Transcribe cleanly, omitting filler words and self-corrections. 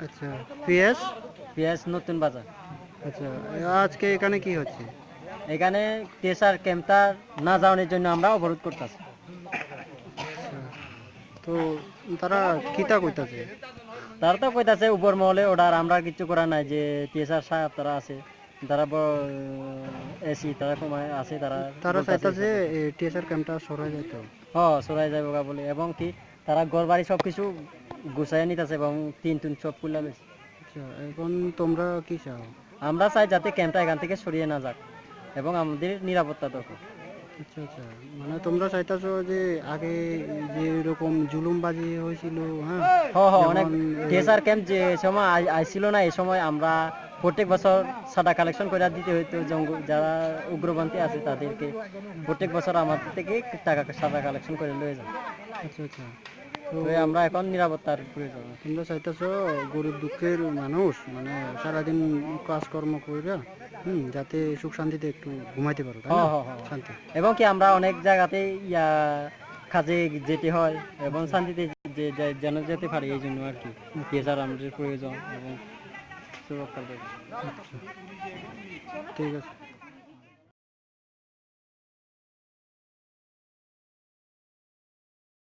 আচ্ছা, PS PS নতুন বাজার। আচ্ছা, আজকে এখানে কি হচ্ছে? এখানে টেসার ক্যাম্পটা না যাওয়ার জন্য আমরা অবরোধ করতেছি। আচ্ছা, তো তারা কিতা কইতাছে? তারা তো কইতাছে উপর মহলে অর্ডার, আমরা কিছু করার নাই। যে টিএসআর সাহেব তারা আছে, তারা এসি তারা কমায় আছে, তারা তারা বলতাছে চাইতাছে টিএসআর ক্যাম্পটা সরাই যেত। সরাই যাবে বলে, এবং কি তারা ঘর বাড়ি সব কিছু গুছাই নিতেছে এবং টিন টুন সব খুলে লইছে। আচ্ছা, এখন তোমরা কি চাও? আমরা চাই যাতে ক্যাম্পটা এখান থেকে সরিয়ে না যাক এবং আমাদের নিরাপত্তা দরকার। আচ্ছা আচ্ছা, মানে তোমরা চাইতাছো যে আগে যে এরকম জুলুমবাজি হয়েছিল, হ্যাঁ, অনেক যেমন টিএসআর ক্যাম্প যে সময় আইছিল না, এই সময় আমরা প্রত্যেক বছর সাদা কালেকশন করে দিতে হইতো। যারা উগ্রপন্থী আছে তাদেরকে প্রত্যেক বছর আমাদের থেকে টাকা সাদা কালেকশন করে লয়ে যায়। আচ্ছা আচ্ছা, তো আমরা এখন নিরাপত্তার প্রয়োজন। তোমরা চাইতেছো গরিব দুঃখের মানুষ মানে সারাদিন কাজকর্ম কইরা যাতে সুখ শান্তিতে একটু ঘুমাইতে পারো, তাই না? শান্তি। এবং কি আমরা অনেক জায়গাতে কাজে যেতে হয় এবং শান্তিতে যেন যেতে পারি, এই জন্য আর কি টিএসআর আমাদের প্রয়োজন এবং সুরক্ষার দরকার। আচ্ছা, ঠিক আছে।